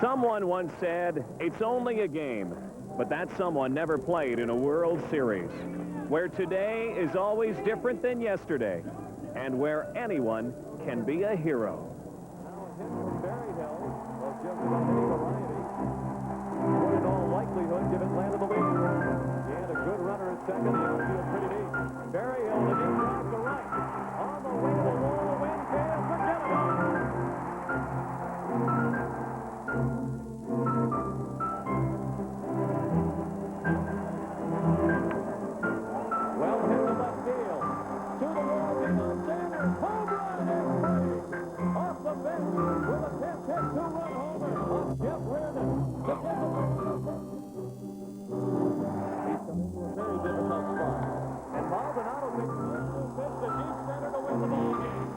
Someone once said, it's only a game, but that someone never played in a World Series, where today is always different than yesterday, and where anyone can be a hero. Now a hit from Berryhill will give the any variety. Would in all likelihood give Atlanta the lead. He had a good runner at second. The outfield pretty deep. Berryhill, the deep drive to right. On the way to the wall, the wind can forget about it. Well hit to left field. To the wall, Deion Sanders. Home run and free. Off the bench with a 10-hit two-run homer off Jeff Reardon. To get the he's come into a very difficult spot. And Maldonado takes a little pitch to deep center to win the ball game.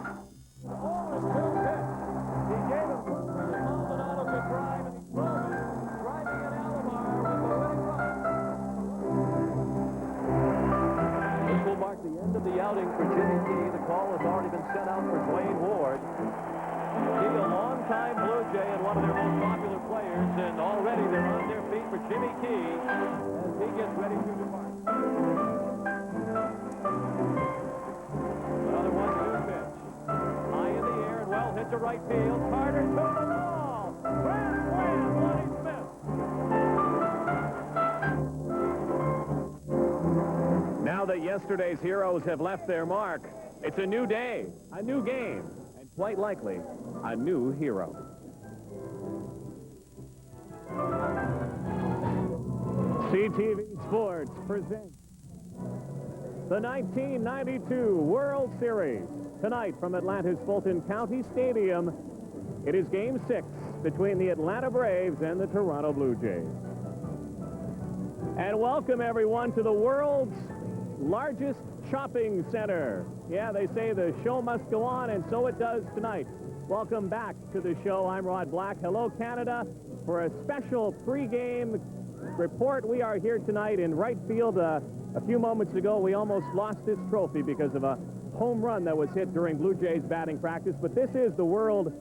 Oh, it's still pitch. He gave him one for Maldonado to drive, and he drove it, driving in Alomar with the winning run. This will mark the end of the outing for Jimmy Key. The call has already been sent out for Dwayne Ward. Key, a long-time Blue Jay and one of their most popular players, and already they're on their feet for Jimmy Key as he gets ready to depart. Another 1-2 pitch. High in the air and well hit to right field. Carter to the wall. Grand slam, Lonnie Smith. Now that yesterday's heroes have left their mark, it's a new day, a new game, and quite likely, a new hero. CTV Sports presents the 1992 World Series. Tonight from Atlanta's Fulton County Stadium, it is Game 6 between the Atlanta Braves and the Toronto Blue Jays. And welcome, everyone, to the world's largest shopping center. Yeah, they say the show must go on, and so it does tonight. Welcome back to the show. I'm Rod Black. Hello, Canada, for a special pregame report. We are here tonight in right field. A few moments ago, we almost lost this trophy because of a home run that was hit during Blue Jays batting practice. But this is the World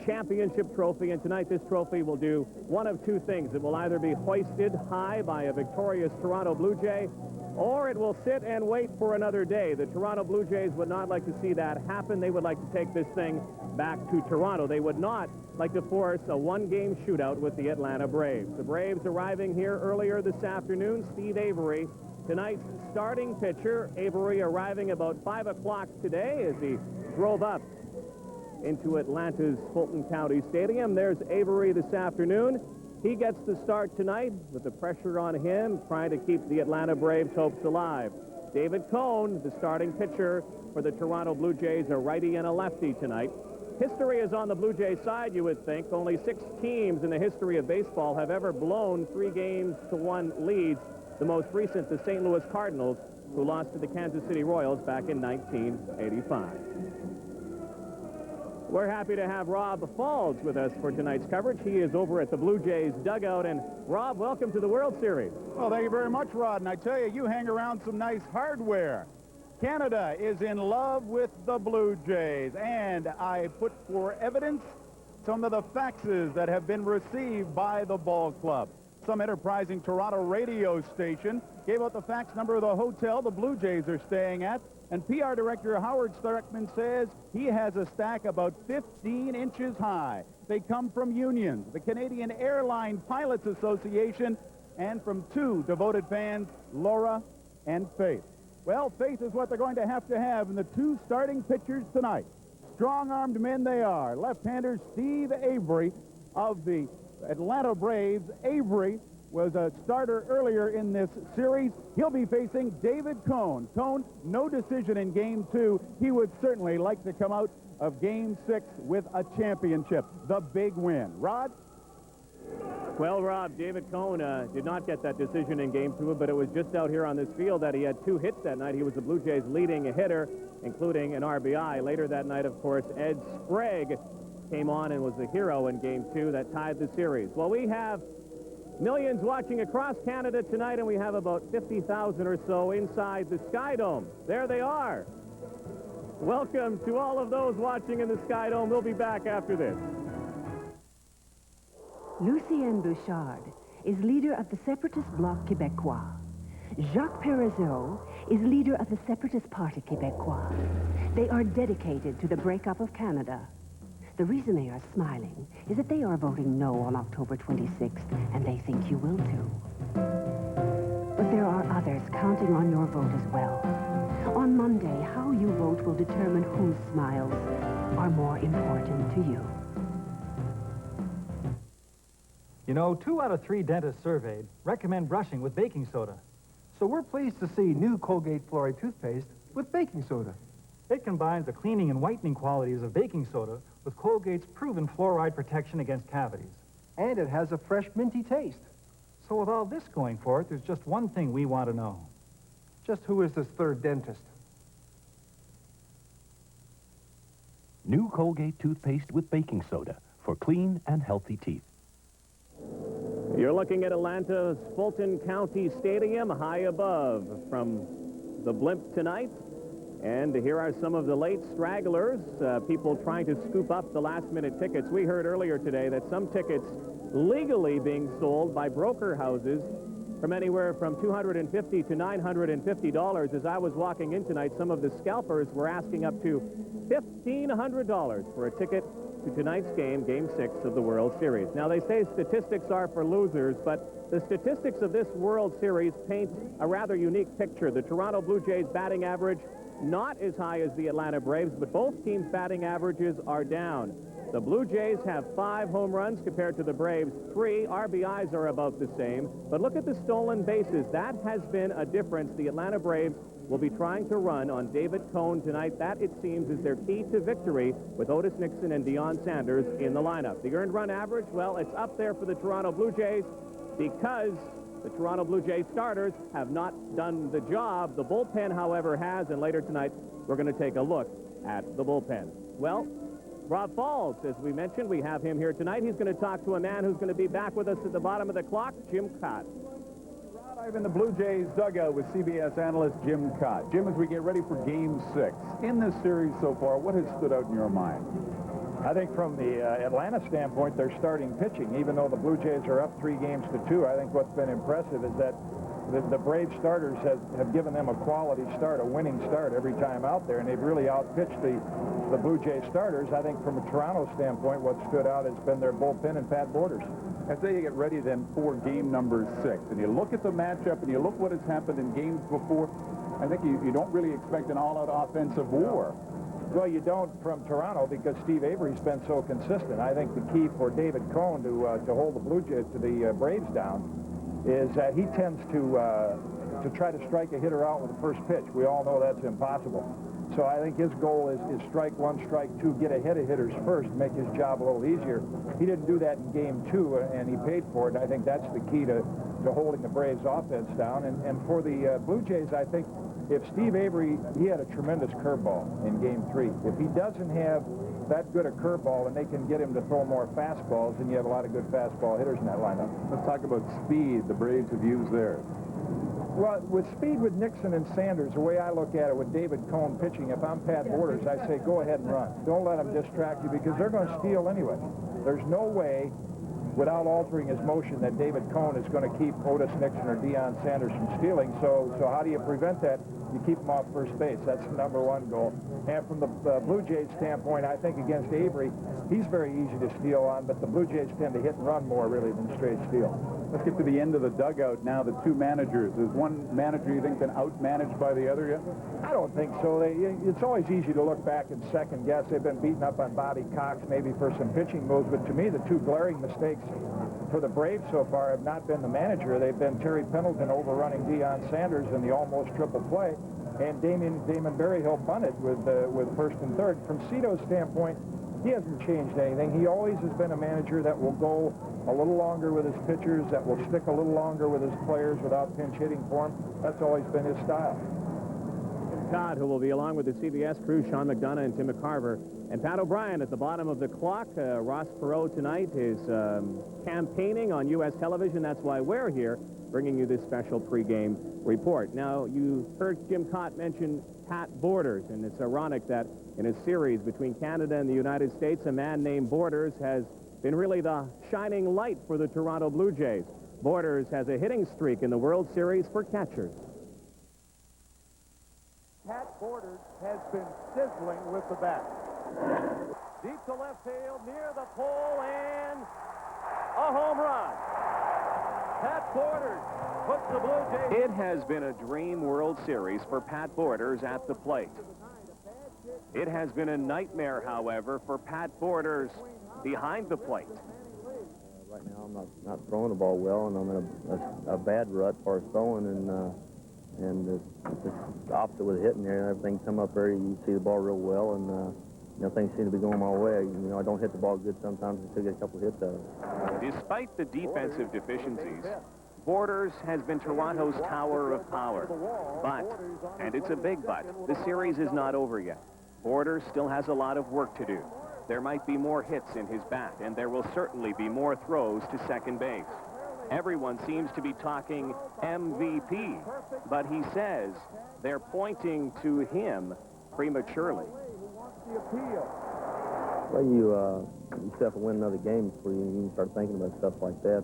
Championship trophy, and tonight this trophy will do one of two things. It will either be hoisted high by a victorious Toronto Blue Jay, or it will sit and wait for another day. The Toronto Blue Jays would not like to see that happen. They would like to take this thing back to Toronto. They would not like to force a one-game shootout with the Atlanta Braves. The Braves arriving here earlier this afternoon. Steve Avery, tonight's starting pitcher. Avery arriving about 5 o'clock today as he drove up into Atlanta's Fulton County Stadium. There's Avery this afternoon. He gets the start tonight with the pressure on him, trying to keep the Atlanta Braves' hopes alive. David Cone, the starting pitcher for the Toronto Blue Jays, a righty and a lefty tonight. History is on the Blue Jays side, you would think. Only 6 teams in the history of baseball have ever blown 3-1 leads. The most recent, the St. Louis Cardinals, who lost to the Kansas City Royals back in 1985. We're happy to have Rob Falls with us for tonight's coverage. He is over at the Blue Jays dugout. And Rob, welcome to the World Series. Well, thank you very much, Rod. And I tell you, you hang around some nice hardware. Canada is in love with the Blue Jays. And I put for evidence some of the faxes that have been received by the ball club. Some enterprising Toronto radio station gave out the fax number of the hotel the Blue Jays are staying at. And PR Director Howard Starkman says he has a stack about 15 inches high. They come from unions, the Canadian Airline Pilots Association, and from 2 devoted fans, Laura and Faith. Well, Faith is what they're going to have in the 2 starting pitchers tonight. Strong-armed men they are. Left-hander Steve Avery of the Atlanta Braves. Avery was a starter earlier in this series. He'll be facing David Cone. Cone, no decision in Game 2. He would certainly like to come out of Game 6 with a championship, the big win. Rod? Well, Rob, David Cone did not get that decision in Game 2, but it was just out here on this field that he had 2 hits that night. He was the Blue Jays' leading hitter, including an RBI. Later that night, of course, Ed Sprague came on and was the hero in Game 2 that tied the series. Well, we have millions watching across Canada tonight, and we have about 50,000 or so inside the Sky Dome. There they are. Welcome to all of those watching in the Sky Dome. We'll be back after this. Lucien Bouchard is leader of the separatist Bloc Québécois. Jacques Parizeau is leader of the Separatist Parti Québécois. They are dedicated to the breakup of Canada. The reason they are smiling is that they are voting no on October 26th, and they think you will too. But there are others counting on your vote as well. On Monday, how you vote will determine whose smiles are more important to you. You know, 2 out of 3 dentists surveyed recommend brushing with baking soda. So we're pleased to see new Colgate Fluoride toothpaste with baking soda. It combines the cleaning and whitening qualities of baking soda with Colgate's proven fluoride protection against cavities. And it has a fresh, minty taste. So with all this going for it, there's just one thing we want to know. Just who is this third dentist? New Colgate toothpaste with baking soda for clean and healthy teeth. You're looking at Atlanta's Fulton County Stadium, high above from the blimp tonight. And here are some of the late stragglers, people trying to scoop up the last-minute tickets. We heard earlier today that some tickets legally being sold by broker houses from anywhere from $250 to $950. As I was walking in tonight, some of the scalpers were asking up to $1,500 for a ticket to tonight's game, Game 6 of the World Series. Now, they say statistics are for losers, but the statistics of this World Series paint a rather unique picture. The Toronto Blue Jays batting average not as high as the Atlanta Braves, but both teams' batting averages are down. The Blue Jays have 5 home runs compared to the Braves. 3 RBIs are about the same. But look at the stolen bases. That has been a difference. The Atlanta Braves will be trying to run on David Cone tonight. That, it seems, is their key to victory with Otis Nixon and Deion Sanders in the lineup. The earned run average, well, it's up there for the Toronto Blue Jays because the Toronto Blue Jays starters have not done the job. The bullpen, however, has, and later tonight, we're going to take a look at the bullpen. Well, Rob Falls, as we mentioned, we have him here tonight. He's going to talk to a man who's going to be back with us at the bottom of the clock, Jim Cott. Live in the Blue Jays dugout with CBS analyst Jim Cott. Jim, as we get ready for Game 6, in this series so far, what has stood out in your mind? I think from the Atlanta standpoint, they're starting pitching. Even though the Blue Jays are up 3 games to 2, I think what's been impressive is that the Braves starters have given them a quality start, a winning start every time out there, and they've really outpitched the Blue Jays starters. I think from a Toronto standpoint, what stood out has been their bullpen and Pat Borders. As they get ready then for game number 6, and you look at the matchup and you look what has happened in games before, I think you don't really expect an all-out offensive war. Well, you don't from Toronto because Steve Avery's been so consistent. I think the key for David Cone to hold the Blue Jays to the Braves down is that he tends to try to strike a hitter out with the first pitch. We all know that's impossible. So I think his goal is strike 1, strike 2, get ahead of hitters first, make his job a little easier. He didn't do that in Game 2, and he paid for it. I think that's the key to holding the Braves offense down. And for the Blue Jays, I think if Steve Avery, he had a tremendous curveball in Game 3. If he doesn't have that good a curveball and they can get him to throw more fastballs, then you have a lot of good fastball hitters in that lineup. Let's talk about speed the Braves have used there. Well, with speed with Nixon and Sanders, the way I look at it with David Cone pitching, if I'm Pat Borders, I say go ahead and run. Don't let them distract you because they're going to steal anyway. There's no way, without altering his motion, that David Cone is going to keep Otis Nixon or Deion Sanders from stealing. So how do you prevent that? You keep them off first base. That's the #1 goal. And from the Blue Jays standpoint, I think against Avery, he's very easy to steal on, but the Blue Jays tend to hit and run more, really, than straight steal. Let's get to the end of the dugout now, the 2 managers. Is one manager you think been outmanaged by the other yet? I don't think so. It's always easy to look back and second guess. They've been beaten up on Bobby Cox maybe for some pitching moves, but to me, the 2 glaring mistakes for the Braves so far have not been the manager. They've been Terry Pendleton overrunning Deion Sanders in the almost triple play, and Damon Berryhill bunted with first and third. From Cito's standpoint, he hasn't changed anything. He always has been a manager that will go a little longer with his pitchers, that will stick a little longer with his players without pinch hitting for him. That's always been his style. Todd, who will be along with the CBS crew, Sean McDonough and Tim McCarver, and Pat O'Brien at the bottom of the clock. Ross Perot tonight is campaigning on U.S. television. That's why we're here, bringing you this special pregame report. Now, you heard Jim Cott mention Pat Borders, and it's ironic that in a series between Canada and the United States, a man named Borders has been really the shining light for the Toronto Blue Jays. Borders has a hitting streak in the World Series for catchers. Pat Borders has been sizzling with the bat. Deep to left field, near the pole, and a home run. Pat Borders puts the Blue Jays... It has been a dream World Series for Pat Borders at the plate. It has been a nightmare, however, for Pat Borders behind the plate. Right now, I'm not throwing the ball well, and I'm in a bad rut as far as throwing, and it's just opposite with hitting there. Everything come up there, you see the ball real well, and things seem to be going my way. I don't hit the ball good sometimes, I still get a couple hits out of it. Despite the defensive deficiencies, Borders has been Toronto's tower of power. But, and it's a big but, the series is not over yet. Borders still has a lot of work to do. There might be more hits in his bat, and there will certainly be more throws to second base. Everyone seems to be talking MVP, but he says they're pointing to him prematurely. Well, you still have to win another game before you even start thinking about stuff like that.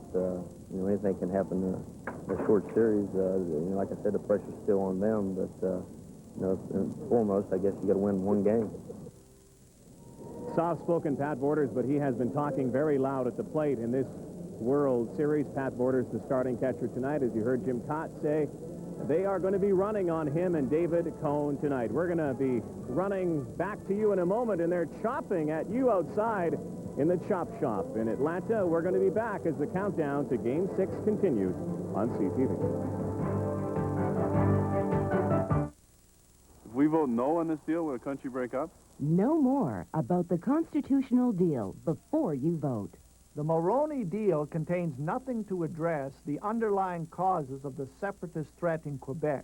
Anything can happen in a short series. Like I said, the pressure's still on them, but foremost, I guess you got to win one game. Soft-spoken Pat Borders, but he has been talking very loud at the plate in this World Series. Pat Borders, the starting catcher tonight, as you heard Jim Cott say. They are going to be running on him and David Cone tonight. We're going to be running back to you in a moment, and they're chopping at you outside in the Chop Shop in Atlanta. We're going to be back as the countdown to Game 6 continues on CTV. If we vote no on this deal, will the country break up? Know more about the constitutional deal before you vote. The Mulroney deal contains nothing to address the underlying causes of the separatist threat in Quebec.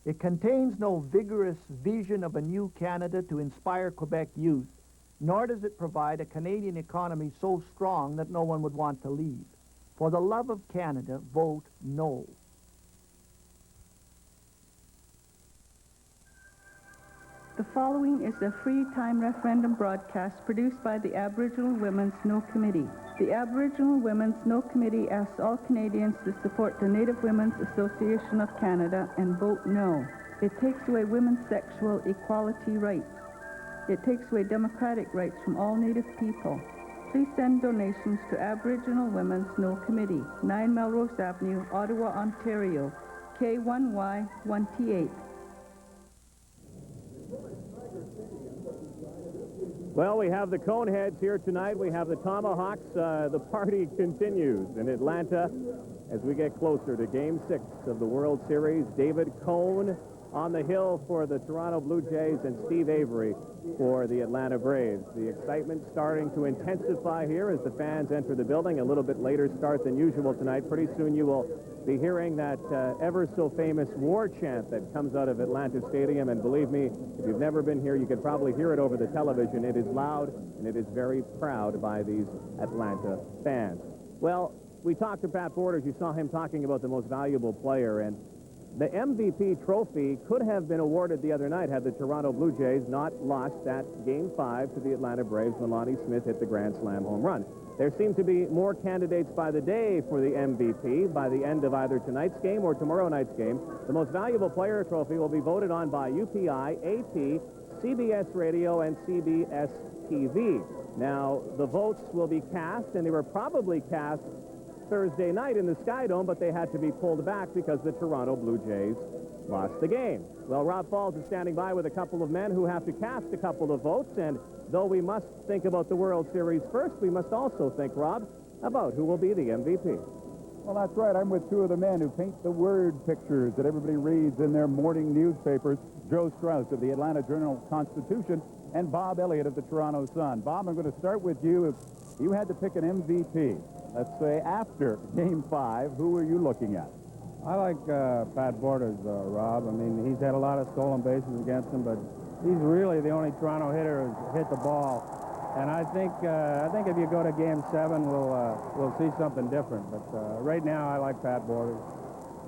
It contains no vigorous vision of a new Canada to inspire Quebec youth, nor does it provide a Canadian economy so strong that no one would want to leave. For the love of Canada, vote no. The following is a free time referendum broadcast produced by the Aboriginal Women's No Committee. The Aboriginal Women's No Committee asks all Canadians to support the Native Women's Association of Canada and vote no. It takes away women's sexual equality rights. It takes away democratic rights from all Native people. Please send donations to Aboriginal Women's No Committee, 9 Melrose Avenue, Ottawa, Ontario, K1Y1T8. Well, we have the Coneheads here tonight. We have the Tomahawks. The party continues in Atlanta as we get closer to Game 6 of the World Series. David Cone on the hill for the Toronto Blue Jays and Steve Avery for the Atlanta Braves. The excitement starting to intensify here as the fans enter the building. A little bit later start than usual tonight. Pretty soon you will be hearing that ever-so-famous war chant that comes out of Atlanta Stadium. And believe me, if you've never been here, you can probably hear it over the television. It is loud, and it is very proud by these Atlanta fans. Well, we talked to Pat Borders. You saw him talking about the most valuable player, and the MVP trophy could have been awarded the other night had the Toronto Blue Jays not lost that Game 5 to the Atlanta Braves when Lonnie Smith hit the Grand Slam home run. There seem to be more candidates by the day for the MVP. By the end of either tonight's game or tomorrow night's game, the most valuable player trophy will be voted on by UPI, AT, CBS Radio, and CBS TV. Now, the votes will be cast, and they were probably cast Thursday night in the Sky Dome, but they had to be pulled back because the Toronto Blue Jays lost the game. Well, Rob Falls is standing by with a couple of men who have to cast a couple of votes, and though we must think about the World Series first, we must also think, Rob, about who will be the MVP. Well, that's right. I'm with two of the men who paint the word pictures that everybody reads in their morning newspapers. Joe Strauss of the Atlanta Journal-Constitution and Bob Elliott of the Toronto Sun. Bob, I'm going to start with you. If you had to pick an MVP, let's say after Game 5, who are you looking at? I like Pat Borders, Rob. I mean, he's had a lot of stolen bases against him, but he's really the only Toronto hitter who's hit the ball. And I think if you go to Game 7, we'll see something different. But right now, I like Pat Borders.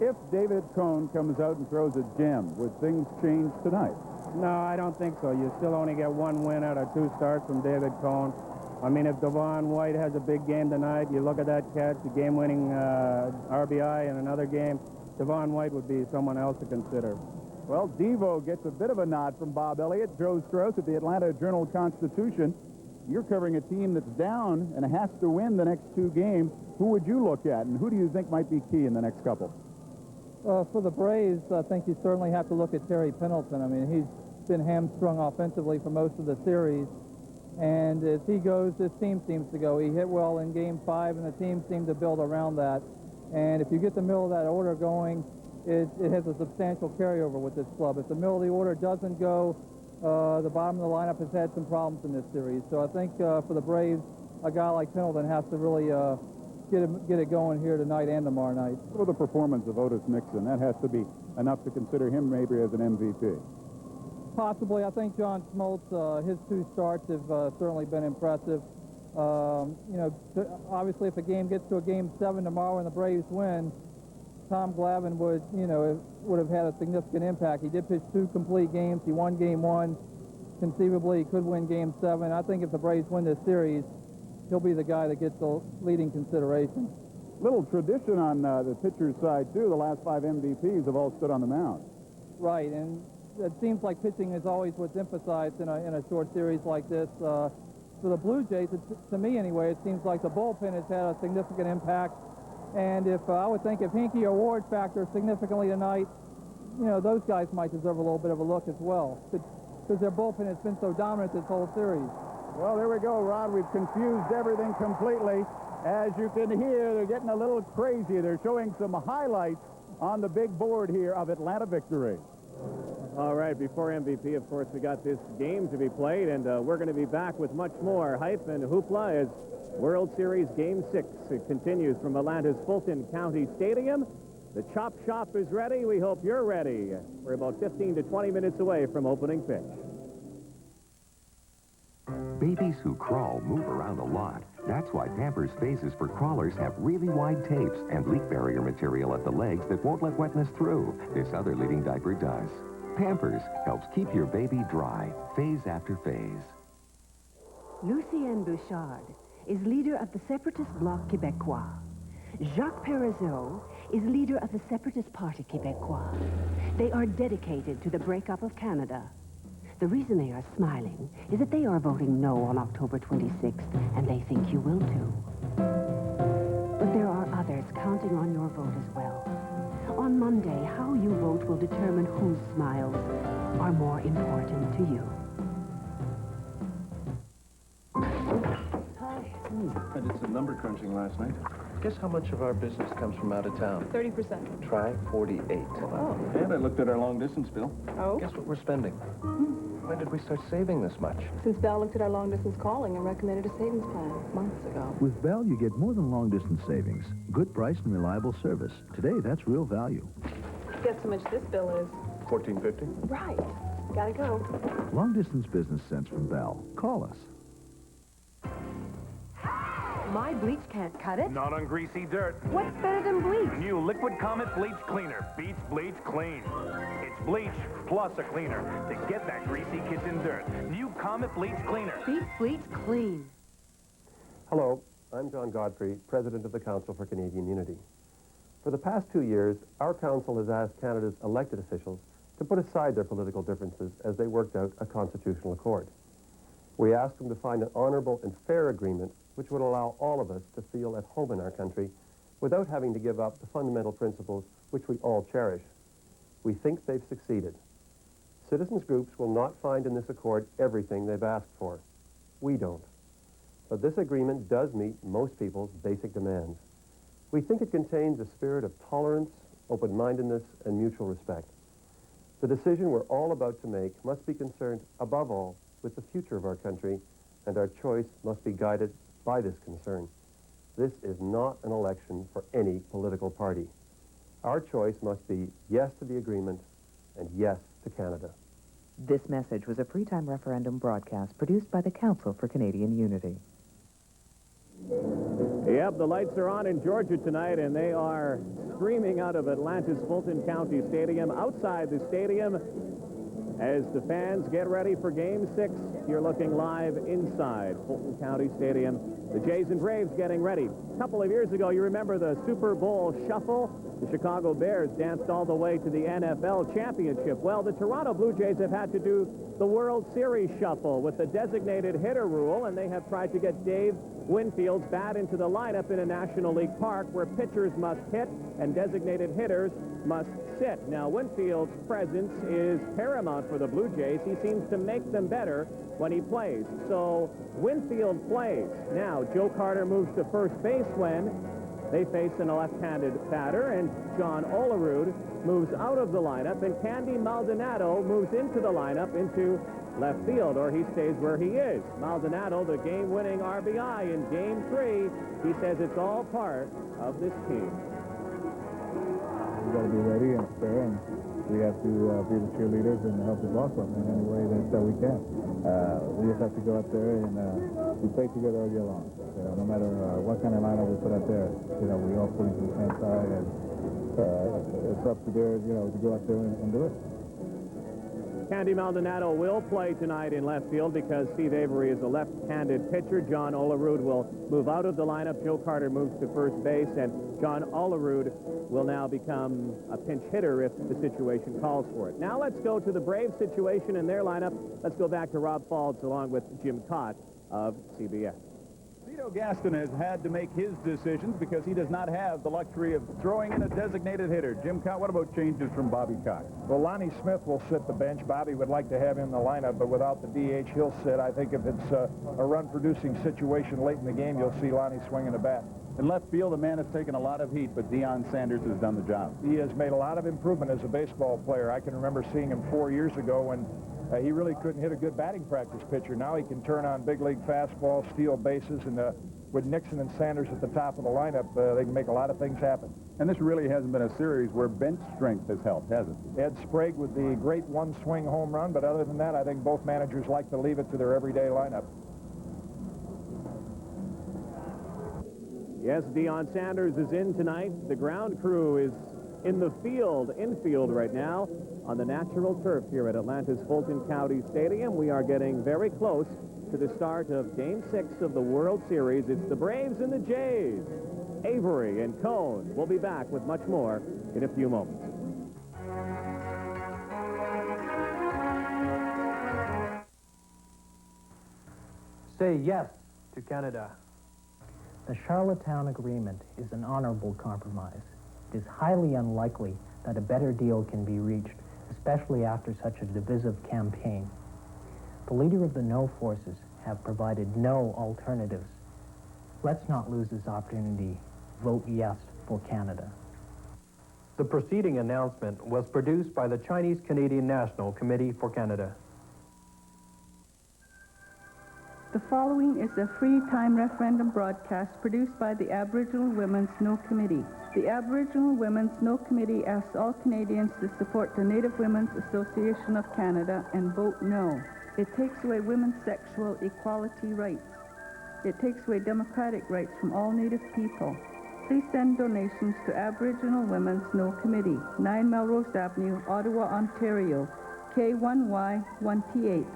If David Cone comes out and throws a gem, would things change tonight? No, I don't think so. You still only get one win out of 2 starts from David Cone. I mean, if Devon White has a big game tonight, you look at that catch, the game-winning RBI in another game, Devon White would be someone else to consider. Well, Devo gets a bit of a nod from Bob Elliott. Joe Strauss at the Atlanta Journal-Constitution. You're covering a team that's down and has to win the next 2 games. Who would you look at, and who do you think might be key in the next couple? For the Braves, I think you certainly have to look at Terry Pendleton. I mean, he's been hamstrung offensively for most of the series. And as he goes, this team seems to go. He hit well in Game 5, and the team seemed to build around that. And if you get the middle of that order going, it has a substantial carryover with this club. If the middle of the order doesn't go, the bottom of the lineup has had some problems in this series. So I think for the Braves, a guy like Pendleton has to really get it going here tonight and tomorrow night. What about the performance of Otis Nixon? That has to be enough to consider him maybe as an MVP. Possibly. I think John Smoltz, his 2 starts have certainly been impressive. You know, obviously if a game gets to a Game 7 tomorrow and the Braves win, Tom Glavine would have had a significant impact. He did pitch 2 complete games. He won Game 1. Conceivably, he could win Game 7. I think if the Braves win this series, he'll be the guy that gets the leading consideration. Little tradition on the pitcher's side, too. The last 5 MVPs have all stood on the mound. Right, and it seems like pitching is always what's emphasized in a short series like this. For the Blue Jays, to me anyway, it seems like the bullpen has had a significant impact. And I would think if Hinkie or Ward factor significantly tonight, you know, those guys might deserve a little bit of a look as well, because their bullpen has been so dominant this whole series. Well, there we go, Rod. We've confused everything completely. As you can hear, they're getting a little crazy. They're showing some highlights on the big board here of Atlanta victory. All right, before MVP, of course, we got this game to be played, and we're going to be back with much more hype and hoopla as World Series Game 6. It continues from Atlanta's Fulton County Stadium. The Chop Shop is ready. We hope you're ready. We're about 15 to 20 minutes away from opening pitch. Babies who crawl move around a lot. That's why Pampers Phases for crawlers have really wide tapes and leak barrier material at the legs that won't let wetness through. This other leading diaper does. Pampers helps keep your baby dry, phase after phase. Lucienne Bouchard is leader of the separatist Bloc Québécois. Jacques Parizeau is leader of the Separatist Party Québécois. They are dedicated to the breakup of Canada. The reason they are smiling is that they are voting no on October 26th, and they think you will too. But there are others counting on your vote as well. On Monday, how you vote will determine whose smiles are more important to you. I did some number crunching last night. Guess how much of our business comes from out of town? 30%. Try 48. Oh. And I looked at our long-distance bill. Oh? Guess what we're spending? When did we start saving this much? Since Bell looked at our long-distance calling and recommended a savings plan months ago. With Bell, you get more than long-distance savings. Good price and reliable service. Today, that's real value. Guess how much this bill is? $14.50. Right. Gotta go. Long-distance business sense from Bell. Call us. My bleach can't cut it. Not on greasy dirt. What's better than bleach? New Liquid Comet Bleach Cleaner beats bleach clean. It's bleach plus a cleaner to get that greasy kitchen dirt. New Comet Bleach Cleaner. Beats bleach clean. Hello, I'm John Godfrey, President of the Council for Canadian Unity. For the past 2 years, our council has asked Canada's elected officials to put aside their political differences as they worked out a constitutional accord. We asked them to find an honorable and fair agreement which would allow all of us to feel at home in our country without having to give up the fundamental principles which we all cherish. We think they've succeeded. Citizens groups will not find in this accord everything they've asked for. We don't. But this agreement does meet most people's basic demands. We think it contains a spirit of tolerance, open-mindedness, and mutual respect. The decision we're all about to make must be concerned, above all, with the future of our country, and our choice must be guided by this concern. This is not an election for any political party. Our choice must be yes to the agreement and yes to Canada. This message was a free-time referendum broadcast produced by the Council for Canadian Unity. Yep, the lights are on in Georgia tonight, and they are streaming out of Atlanta's Fulton County Stadium. Outside the stadium, As the fans get ready for Game 6, you're looking live inside Fulton County Stadium. The Jays and Braves getting ready. A couple of years ago, you remember the Super Bowl shuffle? The Chicago Bears danced all the way to the NFL championship. Well, the Toronto Blue Jays have had to do the World Series shuffle with the designated hitter rule, and they have tried to get Dave Winfield's bat into the lineup in a National League park where pitchers must hit and designated hitters must sit. Now, Winfield's presence is paramount for the Blue Jays. He seems to make them better when he plays. So Winfield plays. Now, Joe Carter moves to first base when they face a left-handed batter, and John Olerud moves out of the lineup, and Candy Maldonado moves into the lineup into left field, or he stays where he is. Maldonado, the game-winning RBI in Game 3, he says it's all part of this team. We've got to be ready and fair, and we have to be the cheerleaders and help the ball club in any way that we can. We just have to go out there and we play together all year long. No matter what kind of lineup we put out there, we all play from the same side, and it's up to theirs, to go out there and do it. Candy Maldonado will play tonight in left field because Steve Avery is a left-handed pitcher. John Olerud will move out of the lineup. Joe Carter moves to first base, and John Olerud will now become a pinch hitter if the situation calls for it. Now let's go to the Braves situation in their lineup. Let's go back to Rob Faulds along with Jim Cott of CBS. Cito Gaston has had to make his decisions because he does not have the luxury of throwing in a designated hitter. Jim Cott, what about changes from Bobby Cox? Well, Lonnie Smith will sit the bench. Bobby would like to have him in the lineup, but without the DH, he'll sit. I think if it's a run-producing situation late in the game, you'll see Lonnie swinging the bat. In left field, the man has taken a lot of heat, but Deion Sanders has done the job. He has made a lot of improvement as a baseball player. I can remember seeing him 4 years ago when he really couldn't hit a good batting practice pitcher. Now he can turn on big league fastball, steal bases, and with Nixon and Sanders at the top of the lineup, they can make a lot of things happen. And this really hasn't been a series where bench strength has helped, has it? Ed Sprague with the great one-swing home run, but other than that, I think both managers like to leave it to their everyday lineup. Yes, Deion Sanders is in tonight. The ground crew is in the infield right now on the natural turf here at Atlanta's Fulton County Stadium. We are getting very close to the start of Game 6 of the World Series. It's the Braves and the Jays. Avery and Cone will be back with much more in a few moments. Say yes to Canada. The Charlottetown Agreement is an honorable compromise. It is highly unlikely that a better deal can be reached, especially after such a divisive campaign. The leader of the No forces have provided no alternatives. Let's not lose this opportunity. Vote yes for Canada. The preceding announcement was produced by the Chinese-Canadian National Committee for Canada. The following is a free time referendum broadcast produced by the Aboriginal Women's No Committee. The Aboriginal Women's No Committee asks all Canadians to support the Native Women's Association of Canada and vote no. It takes away women's sexual equality rights. It takes away democratic rights from all Native people. Please send donations to Aboriginal Women's No Committee, 9 Melrose Avenue, Ottawa, Ontario, K1Y1T8.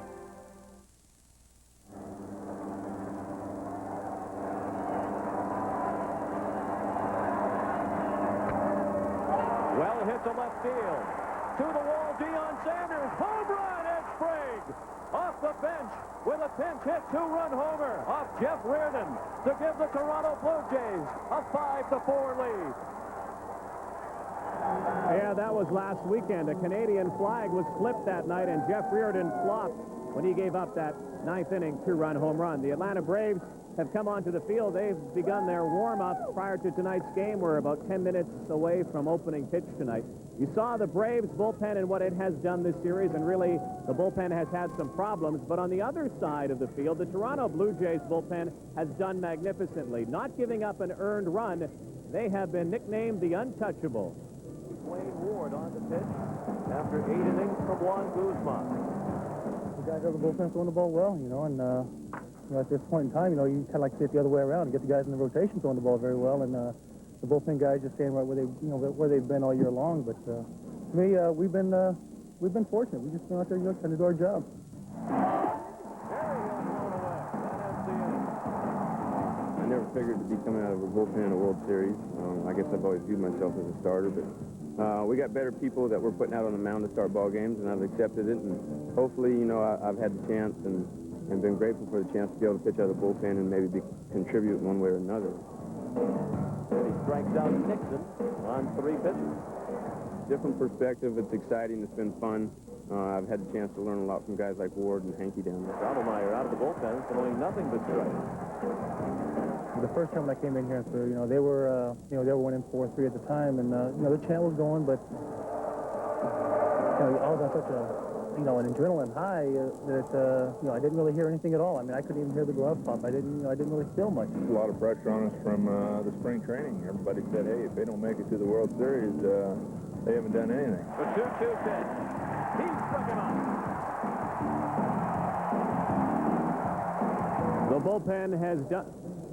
Well hit to left field. To the wall, Deion Sanders. Home run, Ed Sprague. Off the bench with a pinch hit, two-run homer off Jeff Reardon to give the Toronto Blue Jays a 5-4 lead. Yeah, that was last weekend. A Canadian flag was flipped that night, and Jeff Reardon flopped when he gave up that ninth-inning two-run home run. The Atlanta Braves have come onto the field. They've begun their warm-up prior to tonight's game. We're about 10 minutes away from opening pitch tonight. You saw the Braves bullpen and what it has done this series, and really the bullpen has had some problems. But on the other side of the field, the Toronto Blue Jays bullpen has done magnificently. Not giving up an earned run, they have been nicknamed the Untouchable. Wayne Ward on the pitch after 8 innings from Juan Guzman. The guys out of the bullpen throwing the ball well, and at this point in time, you kind of like to see it the other way around and get the guys in the rotation throwing the ball very well, and the bullpen guys just staying right where they've been all year long. But to me, we've been we've been fortunate. We just been out there, you know, trying to do our job. I never figured to be coming out of a bullpen in a World Series. I guess I've always viewed myself as a starter, but we got better people that we're putting out on the mound to start ball games, and I've accepted it. And hopefully, you know, I've had the chance and been grateful for the chance to be able to pitch out of the bullpen and maybe contribute in one way or another. He strikes out Nixon on 3 pitches. Different perspective. It's exciting. It's been fun. I've had the chance to learn a lot from guys like Ward and Hanky down there. Stottlemyre out of the bullpen, throwing nothing but strikes. The first time when I came in here, you know, they were winning 4-3 at the time, and you know, the chant was going, but you know, all got such a, you know, an adrenaline high that you know, I didn't really hear anything at all. I mean, I couldn't even hear the glove pop. I didn't really feel much. A lot of pressure on us from the spring training. Everybody said, hey, if they don't make it to the World Series, they haven't done anything. The 2-2 pitch. He struck him out. The bullpen has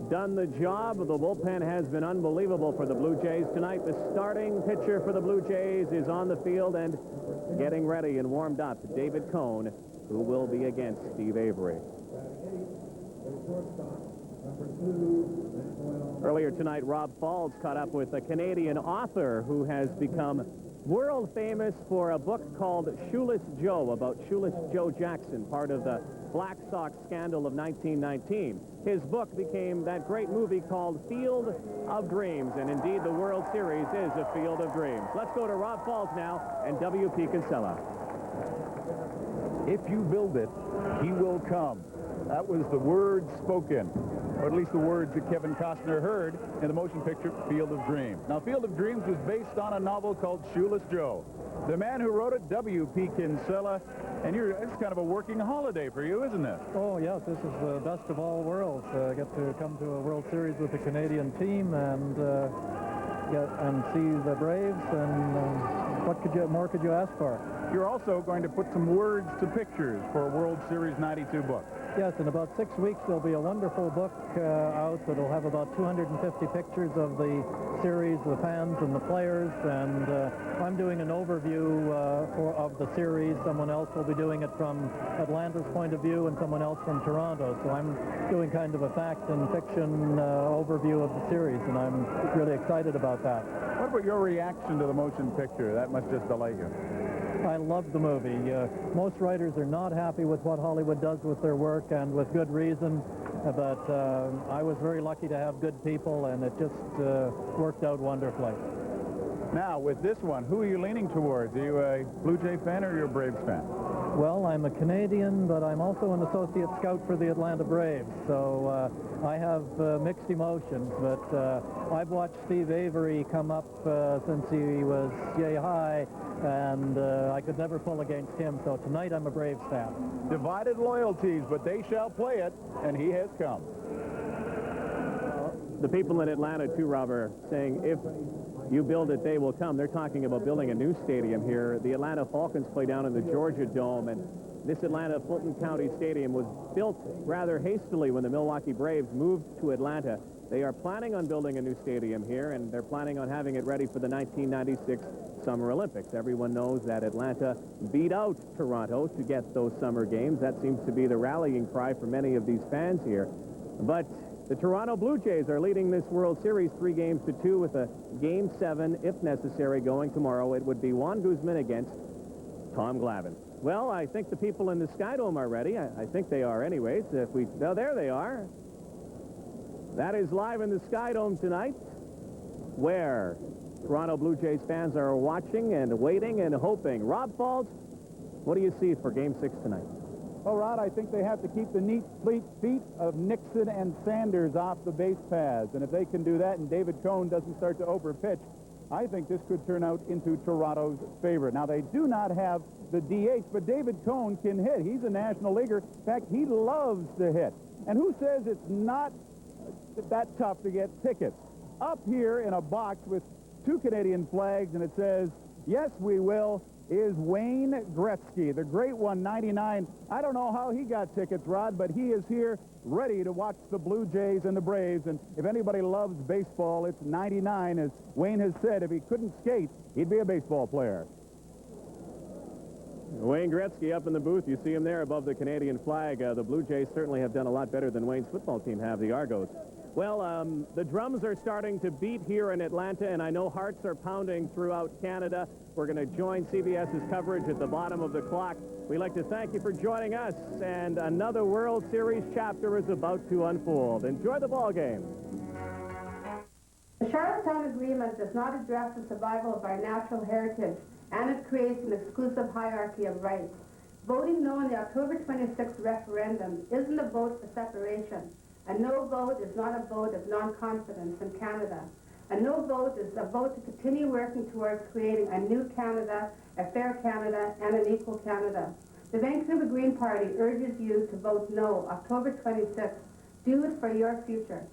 done the job. The bullpen has been unbelievable for the Blue Jays tonight. The starting pitcher for the Blue Jays is on the field and getting ready and warmed up. David Cohn, who will be against Steve Avery. Earlier tonight, Rob Falls caught up with a Canadian author who has become world famous for a book called Shoeless Joe, about Shoeless Joe Jackson, part of the Black Sox scandal of 1919. His book became that great movie called Field of Dreams, and indeed the World Series is a Field of Dreams. Let's go to Rob Falls now and W.P. Kinsella. If you build it, he will come. That was the words spoken, or at least the words that Kevin Costner heard in the motion picture Field of Dreams. Now, Field of Dreams was based on a novel called Shoeless Joe. The man who wrote it, W.P. Kinsella, and it's kind of a working holiday for you, isn't it? Oh, yes, this is the best of all worlds. I get to come to a World Series with the Canadian team and see the Braves, and what more could you ask for? You're also going to put some words to pictures for a World Series 92 book. Yes, in about 6 weeks, there'll be a wonderful book out that'll have about 250 pictures of the series, the fans and the players, and I'm doing an overview of the series. Someone else will be doing it from Atlanta's point of view and someone else from Toronto. So I'm doing kind of a fact and fiction overview of the series, and I'm really excited about that. What about your reaction to the motion picture? That must just delight you. I love the movie. Most writers are not happy with what Hollywood does with their work, and with good reason, but I was very lucky to have good people, and it just worked out wonderfully. Now, with this one, who are you leaning towards? Are you a Blue Jay fan or are you a Braves fan? Well, I'm a Canadian, but I'm also an associate scout for the Atlanta Braves, so I have mixed emotions, but I've watched Steve Avery come up since he was yay high, and I could never pull against him, so tonight I'm a Braves fan. Divided loyalties, but they shall play it, and he has come. The people in Atlanta, too, Rob, are saying if you build it, they will come. They're talking about building a new stadium here. The Atlanta Falcons play down in the Georgia Dome, and this Atlanta Fulton County Stadium was built rather hastily when the Milwaukee Braves moved to Atlanta. They are planning on building a new stadium here, and they're planning on having it ready for the 1996 Summer Olympics. Everyone knows that Atlanta beat out Toronto to get those summer games. That seems to be the rallying cry for many of these fans here. But the Toronto Blue Jays are leading this World Series 3-2 with a Game 7, if necessary, going tomorrow. It would be Juan Guzman against Tom Glavine. Well, I think the people in the Skydome are ready. I think they are anyways. Oh, there they are. That is live in the Skydome tonight, where Toronto Blue Jays fans are watching and waiting and hoping. Rob Falls, what do you see for Game 6 tonight? Well, Rod, I think they have to keep the neat, fleet feet of Nixon and Sanders off the base paths. And if they can do that and David Cohn doesn't start to overpitch, I think this could turn out into Toronto's favor. Now, they do not have the DH, but David Cohn can hit. He's a National Leaguer. In fact, he loves to hit. And who says it's not that tough to get tickets? Up here in a box with 2 Canadian flags, and it says, "Yes, we will," is Wayne Gretzky, the great one, 99. I don't know how he got tickets, Rod, but he is here ready to watch the Blue Jays and the Braves. And if anybody loves baseball, it's 99. As Wayne has said, if he couldn't skate, he'd be a baseball player. Wayne Gretzky up in the booth. You see him there above the Canadian flag. The Blue Jays certainly have done a lot better than Wayne's football team have, the Argos. Well, the drums are starting to beat here in Atlanta, and I know hearts are pounding throughout Canada. We're going to join CBS's coverage at the bottom of the clock. We'd like to thank you for joining us, and another World Series chapter is about to unfold. Enjoy the ball game. The Charlottetown Agreement does not address the survival of our natural heritage, and it creates an exclusive hierarchy of rights. Voting no in the October 26th referendum isn't a vote for separation. A no vote is not a vote of non-confidence in Canada. A no vote is a vote to continue working towards creating a new Canada, a fair Canada, and an equal Canada. The Vancouver Green Party urges you to vote no October 26th. Do it for your future.